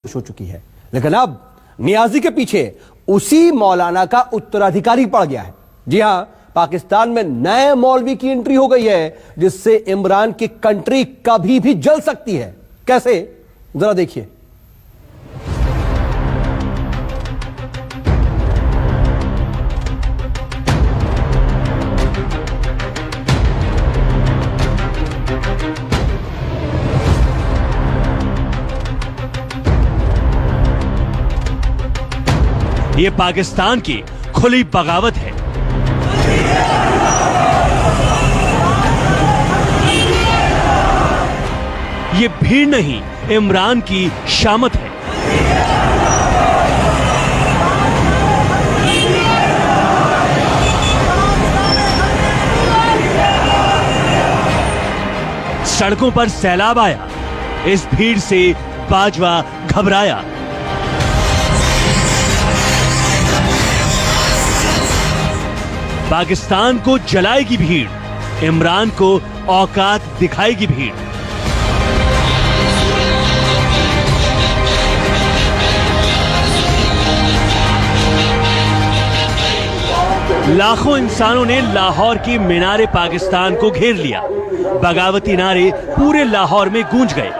हो चुकी है, लेकिन अब नियाजी के पीछे उसी मौलाना का उत्तराधिकारी पड़ गया है। जी हां, पाकिस्तान में नए मौलवी की एंट्री हो गई है, जिससे इमरान की कंट्री कभी भी जल सकती है। कैसे, जरा देखिए। ये पाकिस्तान की खुली बगावत है। ये भीड़ नहीं, इमरान की शामत है। सड़कों पर सैलाब आया, इस भीड़ से बाजवा घबराया। पाकिस्तान को जलाएगी भीड़, इमरान को औकात दिखाएगी भीड़। लाखों इंसानों ने लाहौर की मीनारे पाकिस्तान को घेर लिया। बगावती नारे पूरे लाहौर में गूंज गए।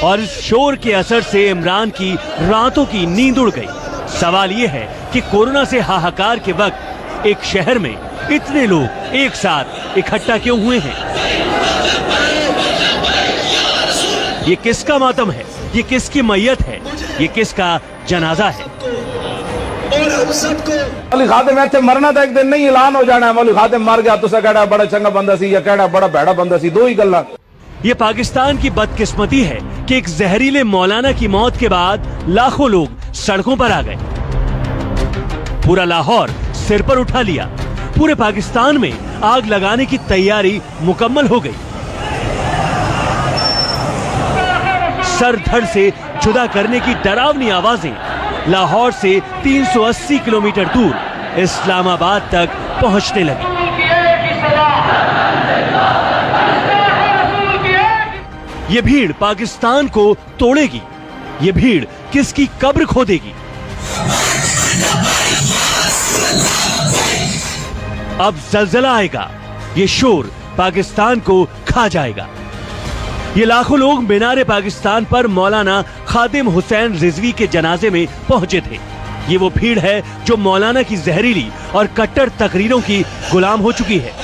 और इस शोर के असर से इमरान की रातों की नींद उड़ गई। सवाल यह है कि कोरोना से हाहाकार के वक्त एक शहर में इतने लोग एक साथ इकट्ठा क्यों हुए हैं? ये किसका मातम है? ये किसकी मैयत है? ये किसका जनाजा है? मौलवी खादिम ऐसे मरना तो एक दिन नहीं, ऐलान हो जाना है मौलवी खादिम मर गया, तुसा कहड़ा बड़ा चंगा बंदा सी या कहड़ा बड़ा भैड़ा बंदा सी, दो ही गल्लां। ये पाकिस्तान की बदकिस्मती है कि एक जहरीले मौलाना की मौत के बाद लाखों लोग सड़कों पर आ गए। पूरा लाहौर सिर पर उठा लिया। पूरे पाकिस्तान में आग लगाने की तैयारी मुकम्मल हो गई। सर धड़ से जुदा करने की डरावनी आवाजें लाहौर से 380 किलोमीटर दूर इस्लामाबाद तक पहुंचने लगी। ये भीड़ पाकिस्तान को तोड़ेगी। ये भीड़ किसकी कब्र खोदेगी? अब जलजला आएगा। ये शोर पाकिस्तान को खा जाएगा। ये लाखों लोग मीनारे पाकिस्तान पर मौलाना खादिम हुसैन रिजवी के जनाजे में पहुंचे थे। ये वो भीड़ है जो मौलाना की जहरीली और कट्टर तकरीरों की गुलाम हो चुकी है।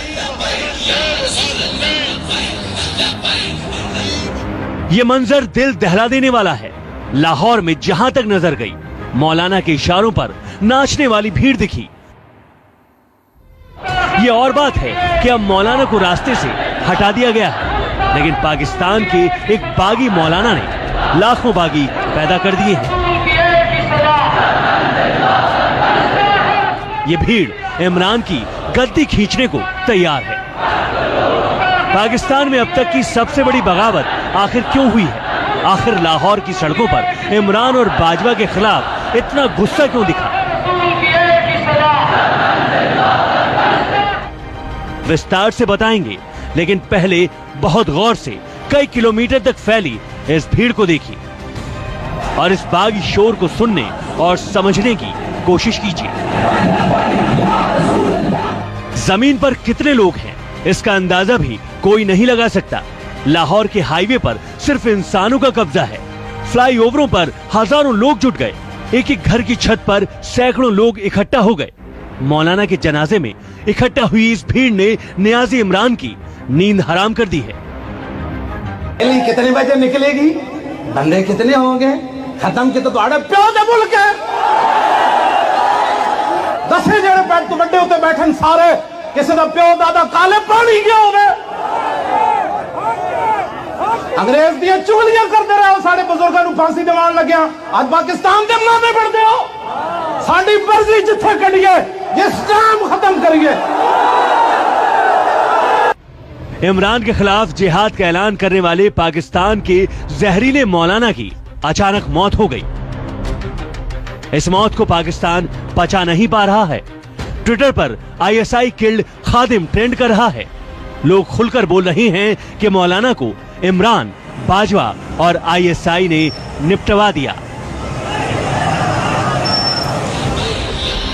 ये मंजर दिल दहला देने वाला है। लाहौर में जहां तक नजर गई, मौलाना के इशारों पर नाचने वाली भीड़ दिखी। ये और बात है कि अब मौलाना को रास्ते से हटा दिया गया है, लेकिन पाकिस्तान के एक बागी मौलाना ने लाखों बागी पैदा कर दिए हैं। ये भीड़ इमरान की गद्दी खींचने को तैयार है। पाकिस्तान में अब तक की सबसे बड़ी बगावत आखिर क्यों हुई है? आखिर लाहौर की सड़कों पर इमरान और बाजवा के खिलाफ इतना गुस्सा क्यों दिखा? विस्तार से बताएंगे, लेकिन पहले बहुत गौर से कई किलोमीटर तक फैली इस भीड़ को देखिए और इस बागी शोर को सुनने और समझने की कोशिश कीजिए। जमीन पर कितने लोग हैं, इसका अंदाजा भी कोई नहीं लगा सकता। लाहौर के हाईवे पर सिर्फ इंसानों का कब्जा है। फ्लाईओवरों पर हजारों लोग जुट गए। एक एक घर की छत पर सैकड़ों लोग इकट्ठा हो गए। मौलाना के जनाजे में इकट्ठा हुई इस भीड़ ने नियाजी इमरान की नींद हराम कर दी है। कितने बजे निकलेगी, बंदे कितने होंगे, खत्म के तो प्यो दे मुल्क है। 10 जने बैठ तो बड़े होते बैठन सारे, किसी का प्यो दादा काले पानी गया होवे। अंग्रेज दिया चुगलियां करते रहे, साढ़े बुजुर्गों को फांसी दिवान लग्या। आज पाकिस्तान के मनाते पड़ते हो। साड़ी मर्जी जिथे करिए, जिस काम खत्म करिए। इमरान के खिलाफ जिहाद का ऐलान करने वाले पाकिस्तान के जहरीले मौलाना की अचानक मौत हो गई। इस मौत को पाकिस्तान पचा नहीं पा रहा है। ट्विटर पर आईएसआई किल्ड खादिम ट्रेंड कर रहा है। लोग खुलकर बोल रहे हैं कि मौलाना को इमरान, बाजवा और ISI ने निपटवा दिया।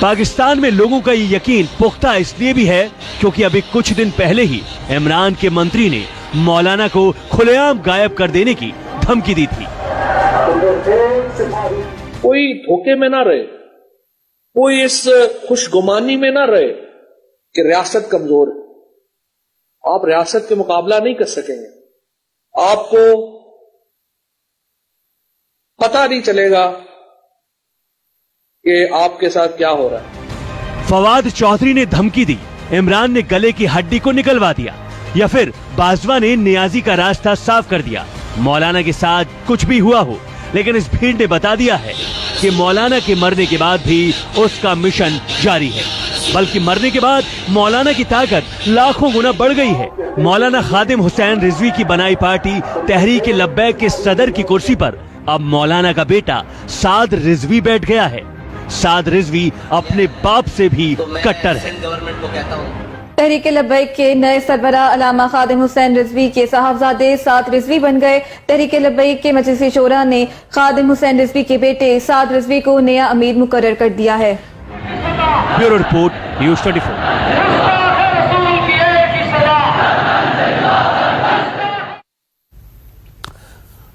पाकिस्तान में लोगों का ये यकीन पुख्ता इसलिए भी है क्योंकि अभी कुछ दिन पहले ही इमरान के मंत्री ने मौलाना को खुलेआम गायब कर देने की धमकी दी थी। कोई धोखे में ना रहे, कोई इस खुशगुमानी में ना रहे कि रियासत कमजोर है। आप रियासत के मुकाबला नहीं कर सकेंगे। आपको पता नहीं चलेगा कि आपके साथ क्या हो रहा है। फवाद चौधरी ने धमकी दी, इमरान ने गले की हड्डी को निकलवा दिया, या फिर बाजवा ने नियाजी का रास्ता साफ कर दिया। मौलाना के साथ कुछ भी हुआ हो, लेकिन इस भीड़ ने बता दिया है कि मौलाना के मरने के बाद भी उसका मिशन जारी है, बल्कि मरने के बाद मौलाना की ताकत लाखों गुना बढ़ गई है। मौलाना खादिम हुसैन रिजवी की बनाई पार्टी तहरीक लब्बैक के सदर की कुर्सी पर अब मौलाना का बेटा साद रिजवी बैठ गया है। साद रिजवी अपने बाप से भी कट्टर है। तहरीक लब्बैक के नए सरबराह अल्लामा खादिम हुसैन रिजवी के साहबजादे साद रिजवी बन गए। तहरीक लब्बैक के मजलिस शोरा ने खादिम हुसैन रिजवी के बेटे साद रिजवी को नया अमीर मुकर्रर कर दिया है। Bureau report, news 24।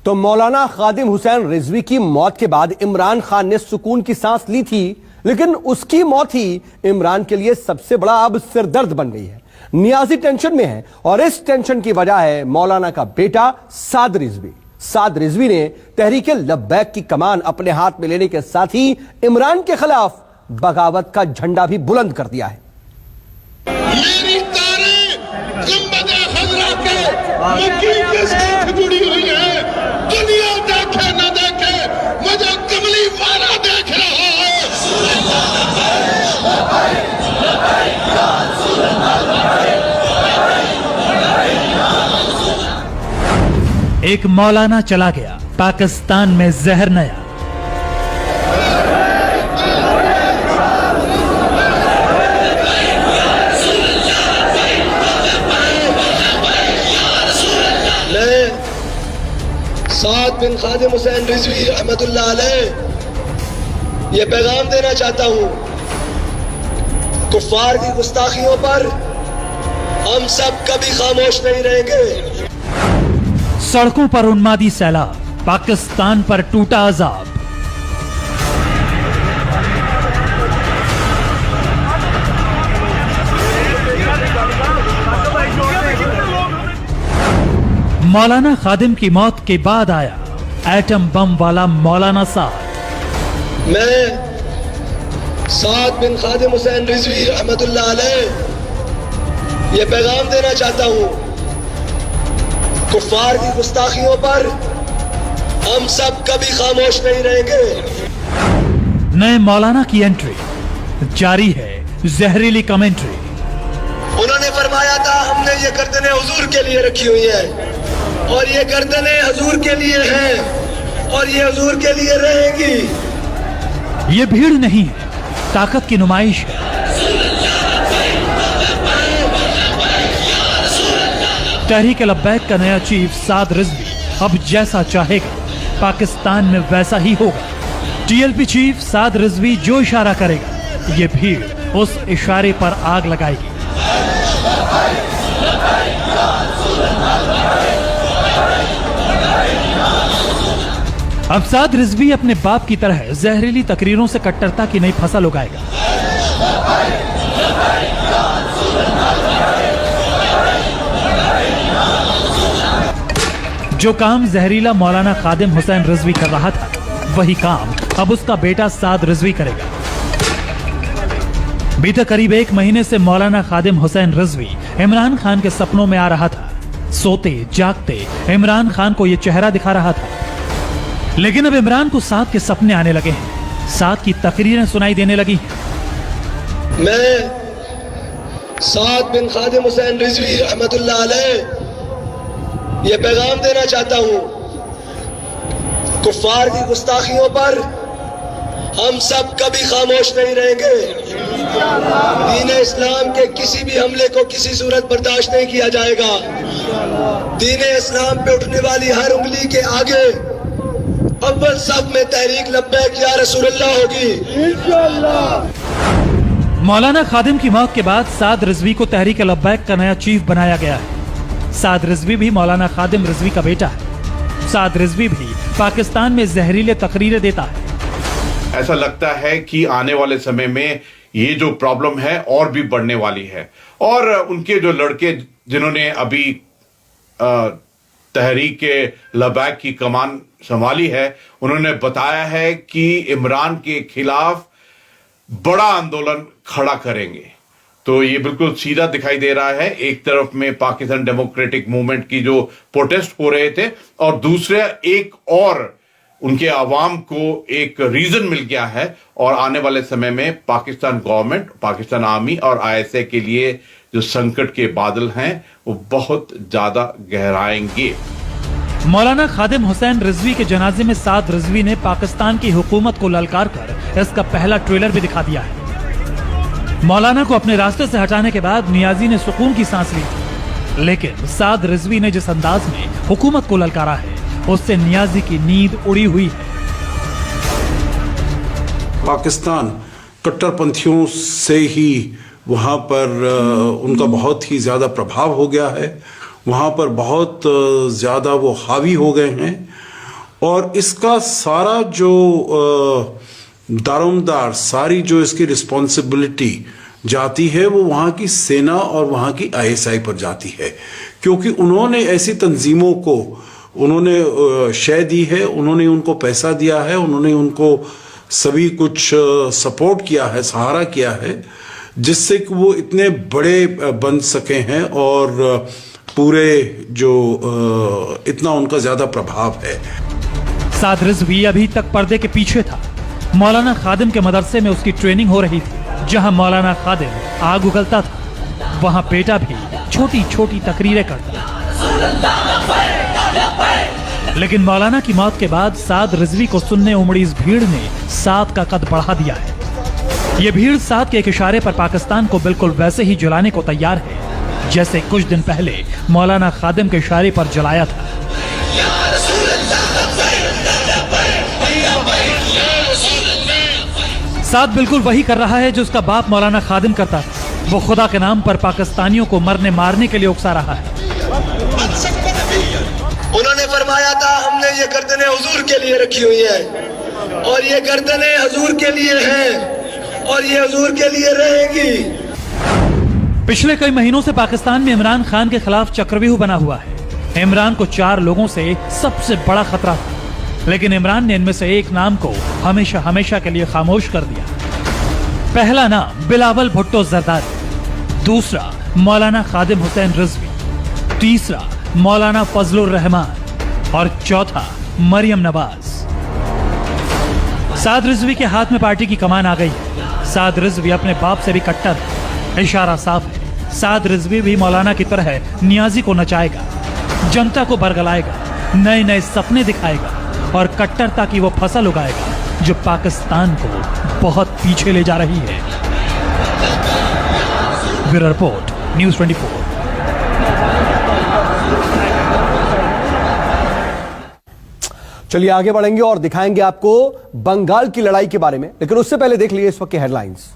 तो मौलाना खादिम हुसैन रिजवी की मौत के बाद इमरान खान ने सुकून की सांस ली थी, लेकिन उसकी मौत ही इमरान के लिए सबसे बड़ा अब सिरदर्द बन गई है। नियाजी टेंशन में है और इस टेंशन की वजह है मौलाना का बेटा साद रिजवी। साद रिजवी ने तहरीक लब्बैक की कमान अपने हाथ में लेने के साथ ही इमरान के खिलाफ बगावत का झंडा भी बुलंद कर दिया है। मेरी तारीख गुंबद खजरा के मकीन के साथ जुड़ी हुई है। दुनिया देखे न देखे, मुझे कमली वाला देख रहा है। एक मौलाना चला गया, पाकिस्तान में जहर नया। साद बिन खादिम हुसैन रिजवी रहमतुल्लाह अलैह ये पैगाम देना चाहता हूं, कुफ्फार की गुस्ताखियों पर हम सब कभी खामोश नहीं रहेंगे। सड़कों पर उन्मादी सैलाब, पाकिस्तान पर टूटा अजाब। मौलाना खादिम की मौत के बाद आया एटम बम वाला मौलाना साद। मैं साद बिन खादिम हुसैन रिजवी रहमतुल्लाह अलैह ये पैगाम देना चाहता हूं, कुफ्फार की गुस्ताखियों पर हम सब कभी खामोश नहीं रहेंगे। नए मौलाना की एंट्री, जारी है जहरीली कमेंट्री। उन्होंने फरमाया था हमने ये गर्दनें हुजूर के लिए रखी हुई हैं और ये गर्दनें हुजूर के लिए हैं और ये हुजूर के लिए रहेगी। ये भीड़ नहीं है, ताकत की नुमाइश है। तहरीक लब्बैक का नया चीफ साद रिजवी अब जैसा चाहेगा पाकिस्तान में वैसा ही होगा। TLP चीफ साद रिजवी जो इशारा करेगा, ये भीड़ उस इशारे पर आग लगाएगी। अब साद रिजवी अपने बाप की तरह जहरीली तकरीरों से कट्टरता की नई फसल उगाएगा। जो काम जहरीला मौलाना खादिम हुसैन रिजवी कर रहा था, वही काम अब उसका बेटा साद रिजवी करेगा। बीते करीब 1 महीने से मौलाना खादिम हुसैन रिजवी इमरान खान के सपनों में आ रहा था। सोते जागते इमरान खान को यह चेहरा दिखा रहा था, लेकिन अब इमरान को साद के सपने आने लगे हैं, साद की तकरीरें सुनाई देने लगी हैं। मैं साद बिन खादिम हुसैन रिजवी रहमतुल्लाह अलैह ये पैगाम देना चाहता हूं, कुफ्फार की गुस्ताखियों पर हम सब कभी खामोश नहीं रहेंगे। दीन इस्लाम के किसी भी हमले को किसी सूरत बर्दाश्त नहीं किया जाएगा। दीन इस्लाम पे उठने वाली हर उंगली के आगे अव्वल सब में तहरीक लब्बैक या रसूलुल्लाह होगी इंशाअल्लाह। मौलाना खादिम की मौत के बाद साद रिजवी को तहरीक लब्बैक का नया चीफ बनाया गया है। साद रिजवी भी मौलाना खादिम रिजवी का बेटा है। साद रिजवी भी पाकिस्तान में जहरीले तकरीरें देता है। ऐसा लगता है कि आने वाले समय में ये जो प्रॉब्लम है और भी बढ़ने वाली है। और उनके जो लड़के जिन्होंने अभी तहरीक लब्बैक की कमान संभाली है, उन्होंने बताया है कि इमरान के खिलाफ बड़ा आंदोलन खड़ा करेंगे। तो ये बिल्कुल सीधा दिखाई दे रहा है। एक तरफ में पाकिस्तान डेमोक्रेटिक मूवमेंट की जो प्रोटेस्ट हो रहे थे और दूसरे एक और उनके अवाम को एक रीजन मिल गया है और आने वाले समय में पाकिस्तान गवर्नमेंट, पाकिस्तान आर्मी और आईएसआई के लिए जो संकट के बादल हैं वो बहुत ज्यादा गहराएंगे। मौलाना खादिम हुसैन रिजवी के जनाजे में साद रिजवी ने पाकिस्तान की हुकूमत को ललकार कर इसका पहला ट्रेलर भी दिखा दिया है। मौलाना को अपने रास्ते से हटाने के बाद नियाजी ने सुकून की सांस ली थी, लेकिन साद रिजवी ने जिस अंदाज में हुकूमत को ललकारा है उससे नियाजी की नींद उड़ी हुई है। पाकिस्तान कट्टरपंथियों से ही वहाँ पर उनका बहुत ही ज़्यादा प्रभाव हो गया है। वहाँ पर बहुत ज़्यादा वो हावी हो गए हैं और इसका सारा जो दारोमदार, सारी जो इसकी रिस्पॉन्सिबिलिटी जाती है वो वहाँ की सेना और वहाँ की आईएसआई पर जाती है, क्योंकि उन्होंने ऐसी तंजीमों को उन्होंने शय दी है, उन्होंने उनको पैसा दिया है, उन्होंने उनको सभी कुछ सपोर्ट किया है, सहारा किया है, जिससे कि वो इतने बड़े बन सके हैं और पूरे जो इतना उनका ज्यादा प्रभाव है। साद रिजवी अभी तक पर्दे के पीछे था। मौलाना खादिम के मदरसे में उसकी ट्रेनिंग हो रही थी। जहां मौलाना खादिम आग उगलता था, वहां बेटा भी छोटी छोटी तकरीरें करता। लेकिन मौलाना की मौत के बाद साद रिजवी को सुनने उमड़ी इस भीड़ ने साद का कद बढ़ा दिया है। ये भीड़ साद के एक इशारे पर पाकिस्तान को बिल्कुल वैसे ही जलाने को तैयार है जैसे कुछ दिन पहले मौलाना खादिम के इशारे पर जलाया था। साद बिल्कुल वही कर रहा है जो उसका बाप मौलाना खादिम करता था। वो खुदा के नाम पर पाकिस्तानियों को मरने मारने के लिए उकसा रहा है। उन्होंने फरमाया था हमने ये गर्दनें हुजूर के लिए रखी हुई हैं और ये गर्दनें हुजूर के लिए हैं और ये हुजूर के लिए रहेगी। पिछले कई महीनों से पाकिस्तान में इमरान खान के खिलाफ चक्रव्यूह बना हुआ है। इमरान को 4 लोगों से सबसे बड़ा खतरा था, लेकिन इमरान ने इनमें से एक नाम को हमेशा हमेशा के लिए खामोश कर दिया। पहला नाम बिलावल भुट्टो जरदारी, दूसरा मौलाना खादिम हुसैन रिजवी, तीसरा मौलाना फजलुर रहमान और चौथा मरियम नवाज। साद रिजवी के हाथ में पार्टी की कमान आ गई है। साद रिजवी अपने बाप से भी कट्टर है। इशारा साफ है, साद रिजवी भी मौलाना की तरह नियाजी को नचाएगा, जनता को बरगलाएगा, नए नए सपने दिखाएगा और कट्टरता की वो फसल उगाएगा जो पाकिस्तान को बहुत पीछे ले जा रही है। Bureau report, news 24। चलिए आगे बढ़ेंगे और दिखाएंगे आपको बंगाल की लड़ाई के बारे में, लेकिन उससे पहले देख लीजिए इस वक्त की हेडलाइंस।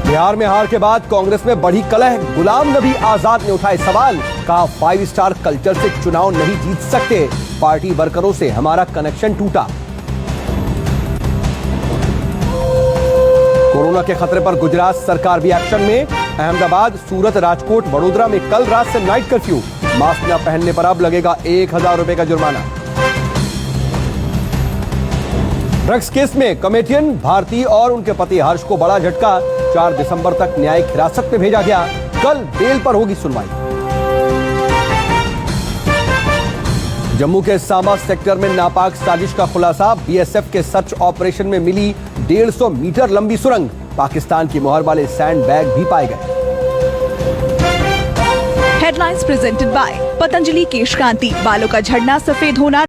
बिहार में हार के बाद कांग्रेस में बढ़ी कलह। गुलाम नबी आजाद ने उठाए सवाल, कहा 5 स्टार कल्चर से चुनाव नहीं जीत सकते, पार्टी वर्करों से हमारा कनेक्शन टूटा। कोरोना के खतरे पर गुजरात सरकार भी एक्शन में। अहमदाबाद, सूरत, राजकोट, वडोदरा में कल रात से नाइट कर्फ्यू। मास्क न पहनने पर अब लगेगा 1000 रुपए का जुर्माना। ड्रग्स केस में कॉमेडियन भारती और उनके पति हर्ष को बड़ा झटका। 4 दिसंबर तक न्यायिक हिरासत में भेजा गया, कल बेल पर होगी सुनवाई। जम्मू के सांबा सेक्टर में नापाक साजिश का खुलासा। बीएसएफ के सर्च ऑपरेशन में मिली 150 मीटर लंबी सुरंग। पाकिस्तान की मोहर वाले सैंड बैग भी पाए गए। हेडलाइंस प्रेजेंटेड बाय पतंजलि केश कांति। बालों का झड़ना, सफेद होना,